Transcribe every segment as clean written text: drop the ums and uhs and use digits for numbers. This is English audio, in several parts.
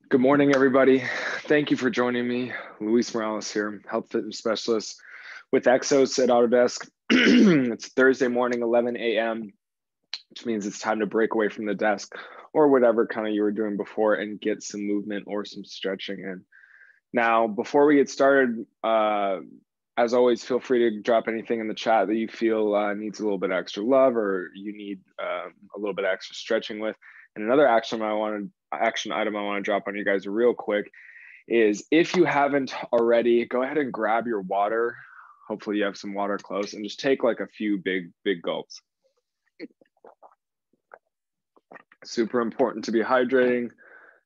Good morning, everybody. Thank you for joining me. Luis Morales here, health fitness specialist with Exos at Autodesk. It's Thursday morning, 11 a.m., which means it's time to break away from the desk or whatever kind of you were doing before and get some movement or some stretching in. Now, before we get started, as always, feel free to drop anything in the chat that you feel needs a little bit extra love or you need a little bit extra stretching with. And another action item I want to drop on you guys real quick is if you haven't already, go ahead and grab your water. Hopefully you have some water close and just take like a few big gulps. Super important to be hydrating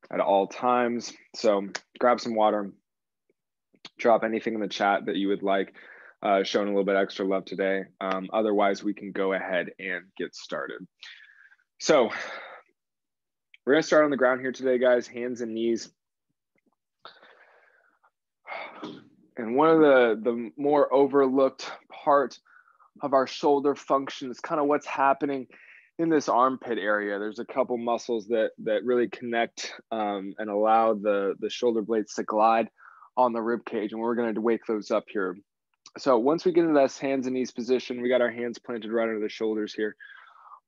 at all times. So grab some water, drop anything in the chat that you would like, showing a little bit extra love today. Otherwise, we can go ahead and get started. So we're gonna start on the ground here today, guys, hands and knees. And one of the more overlooked part of our shoulder function is kind of what's happening in this armpit area. There's a couple muscles that really connect and allow the shoulder blades to glide on the rib cage, and we're going to wake those up here. So once we get into this hands and knees position, we got our hands planted right under the shoulders here.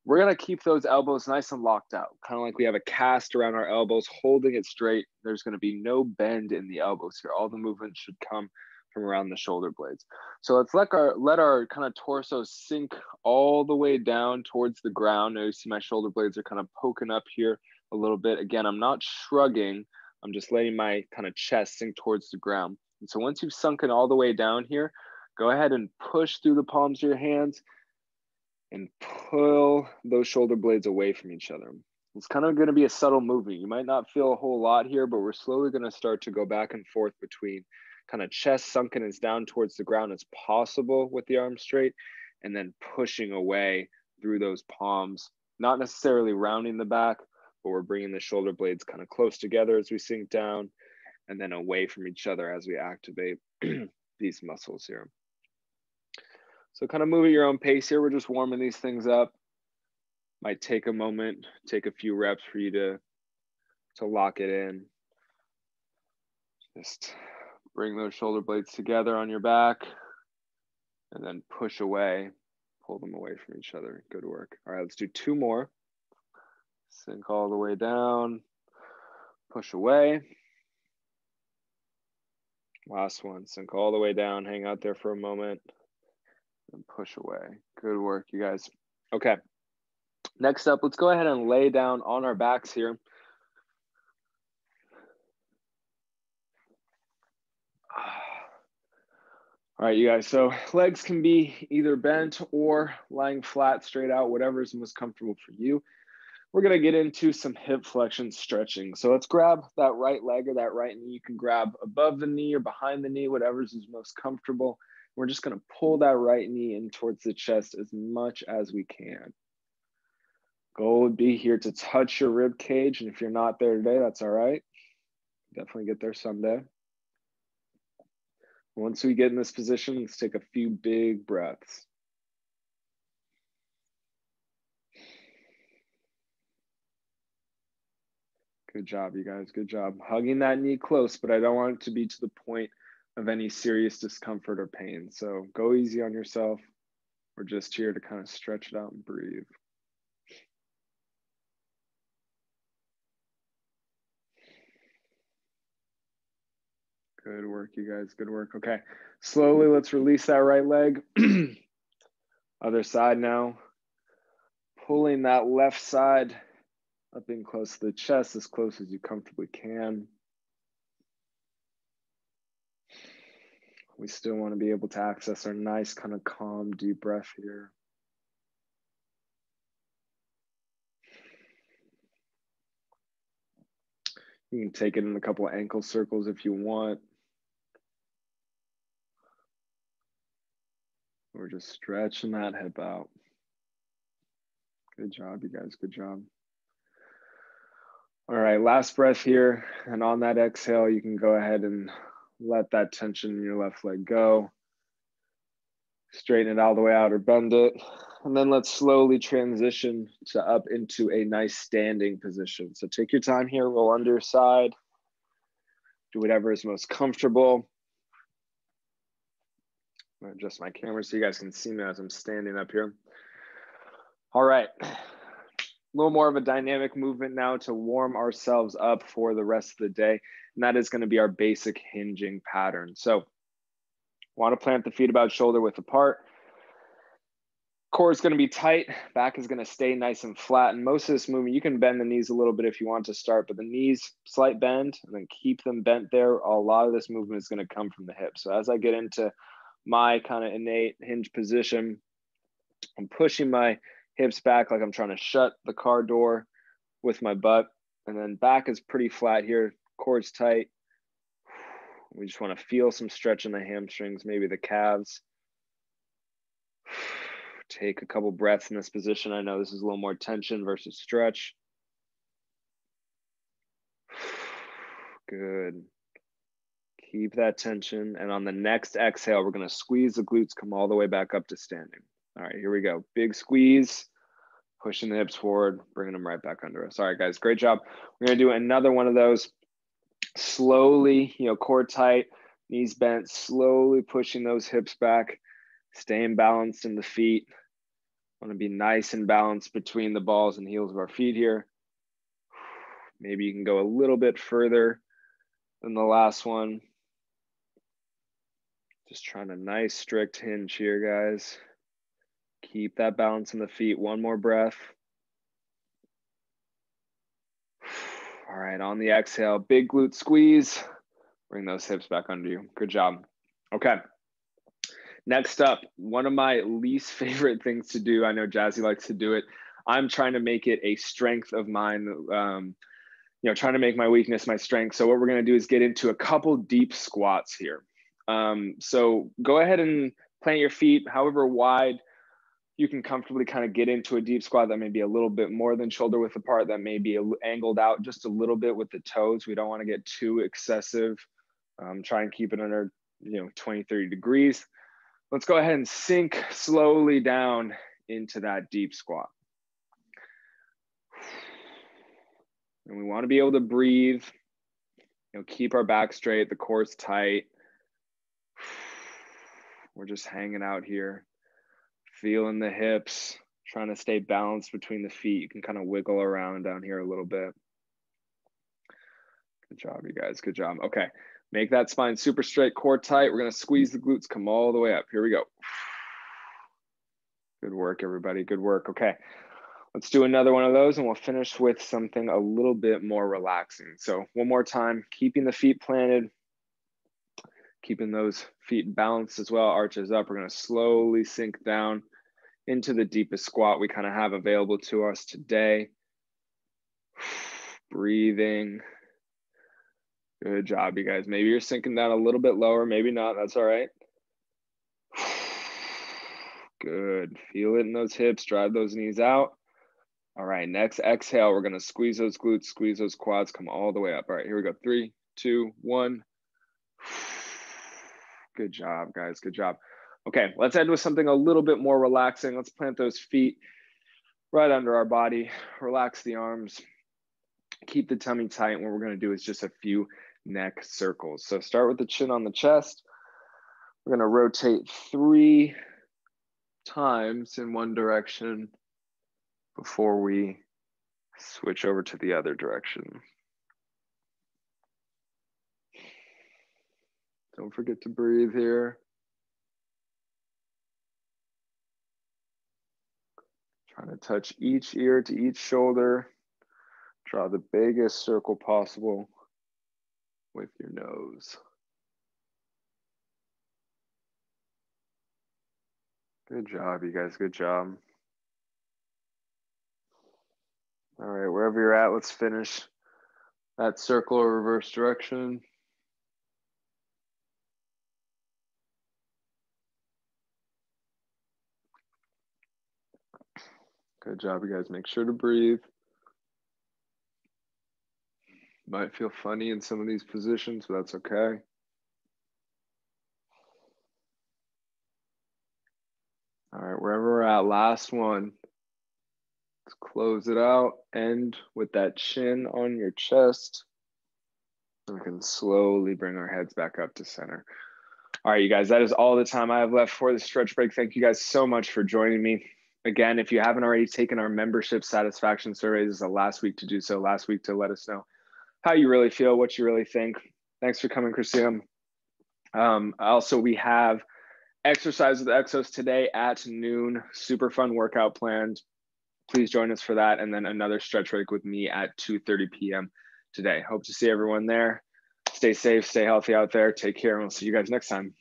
We're going to keep those elbows nice and locked out, kind of like we have a cast around our elbows, holding it straight. There's going to be no bend in the elbows here. All the movement should come from around the shoulder blades. So let's let our kind of torso sink all the way down towards the ground. Now you see my shoulder blades are kind of poking up here a little bit. Again, I'm not shrugging. I'm just letting my kind of chest sink towards the ground. And so once you've sunken all the way down here, go ahead and push through the palms of your hands and pull those shoulder blades away from each other. It's kind of going to be a subtle movement. You might not feel a whole lot here, but we're slowly going to start to go back and forth between kind of chest sunken as down towards the ground as possible with the arms straight, and then pushing away through those palms, not necessarily rounding the back, but we're bringing the shoulder blades kind of close together as we sink down and then away from each other as we activate these muscles here. So kind of move at your own pace here. We're just warming these things up. Might take a moment, take a few reps for you to lock it in. Just bring those shoulder blades together on your back and then push away, pull them away from each other. Good work. All right, let's do two more. Sink all the way down, push away. Last one, sink all the way down, hang out there for a moment and push away. Good work, you guys. Okay, next up, let's go ahead and lay down on our backs here. All right, you guys, so legs can be either bent or lying flat, straight out, whatever is most comfortable for you. We're gonna get into some hip flexion stretching. So let's grab that right leg or that right knee. You can grab above the knee or behind the knee, whatever's is most comfortable. We're just gonna pull that right knee in towards the chest as much as we can. Goal would be here to touch your rib cage, and if you're not there today, that's all right. Definitely get there someday. Once we get in this position, let's take a few big breaths. Good job, you guys, good job. Hugging that knee close, but I don't want it to be to the point of any serious discomfort or pain. So go easy on yourself. We're just here to kind of stretch it out and breathe. Good work, you guys, good work. Okay, slowly let's release that right leg. Other side now. Pulling that left side up in close to the chest, as close as you comfortably can. We still want to be able to access our nice kind of calm, deep breath here. You can take it in a couple of ankle circles if you want. We're just stretching that hip out. Good job, you guys, good job. All right, last breath here. And on that exhale, you can go ahead and let that tension in your left leg go. Straighten it all the way out or bend it. And then let's slowly transition to up into a nice standing position. So take your time here, roll under your side, Do whatever is most comfortable. I'm gonna adjust my camera so you guys can see me as I'm standing up here. All right, a little more of a dynamic movement now to warm ourselves up for the rest of the day. And that is gonna be our basic hinging pattern. So wanna plant the feet about shoulder width apart. Core is gonna be tight, back is gonna stay nice and flat. And most of this movement, you can bend the knees a little bit if you want to start, but the knees, slight bend, and then keep them bent there. A lot of this movement is gonna come from the hips. So as I get into my kind of innate hinge position, I'm pushing my hips back like I'm trying to shut the car door with my butt. And then back is pretty flat here, core's tight. We just wanna feel some stretch in the hamstrings, maybe the calves. Take a couple breaths in this position. I know this is a little more tension versus stretch. Good. Keep that tension. And on the next exhale, we're gonna squeeze the glutes, come all the way back up to standing. All right, here we go. Big squeeze, pushing the hips forward, bringing them right back under us. All right, guys, great job. We're gonna do another one of those. Slowly, core tight, knees bent, slowly pushing those hips back, staying balanced in the feet. Want to be nice and balanced between the balls and heels of our feet here. Maybe you can go a little bit further than the last one. Just trying a nice strict hinge here, guys. Keep that balance in the feet. One more breath. All right, on the exhale, big glute squeeze. Bring those hips back under you. Good job. Okay. Next up, one of my least favorite things to do. I know Jazzy likes to do it. I'm trying to make it a strength of mine, trying to make my weakness my strength. So what we're going to do is get into a couple deep squats here. So go ahead and plant your feet however wide you can comfortably kind of get into a deep squat that may be a little bit more than shoulder width apart, that may be angled out just a little bit with the toes. We don't want to get too excessive. Try and keep it under 20, 30 degrees. Let's go ahead and sink slowly down into that deep squat. And we want to be able to breathe, keep our back straight, the core's tight. We're just hanging out here, feeling the hips, trying to stay balanced between the feet. You can kind of wiggle around down here a little bit. Good job, you guys, good job. Okay, make that spine super straight, core tight. We're gonna squeeze the glutes, come all the way up. Here we go. Good work, everybody, good work. Okay, let's do another one of those and we'll finish with something a little bit more relaxing. So one more time, keeping the feet planted, keeping those feet balanced as well, arches up. We're gonna slowly sink down into the deepest squat we kind of have available to us today. Breathing. Good job, you guys. Maybe you're sinking down a little bit lower, maybe not, that's all right. Good, feel it in those hips, drive those knees out. All right, next exhale, we're gonna squeeze those glutes, squeeze those quads, come all the way up. All right, here we go, 3, 2, 1. Good job, guys, good job. Okay, let's end with something a little bit more relaxing. Let's plant those feet right under our body, relax the arms, keep the tummy tight. What we're gonna do is just a few neck circles. So start with the chin on the chest. We're gonna rotate 3 times in one direction before we switch over to the other direction. Don't forget to breathe here. Trying to touch each ear to each shoulder. Draw the biggest circle possible with your nose. Good job, you guys, good job. All right, wherever you're at, let's finish that circle or reverse direction. Good job, you guys. Make sure to breathe. Might feel funny in some of these positions, but that's okay. All right, wherever we're at, last one. Let's close it out. End with that chin on your chest. We can slowly bring our heads back up to center. All right, you guys, that is all the time I have left for the stretch break. Thank you guys so much for joining me. Again, if you haven't already taken our membership satisfaction survey, this is the last week to do so, last week to let us know how you really feel, what you really think. Thanks for coming, Christina. Also, we have exercise with Exos today at noon. Super fun workout planned. Please join us for that. And then another stretch break with me at 2:30 p.m. today. Hope to see everyone there. Stay safe, stay healthy out there. Take care, and we'll see you guys next time.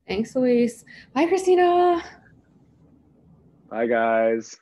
Thanks, Luis. Bye, Christina. Bye, guys.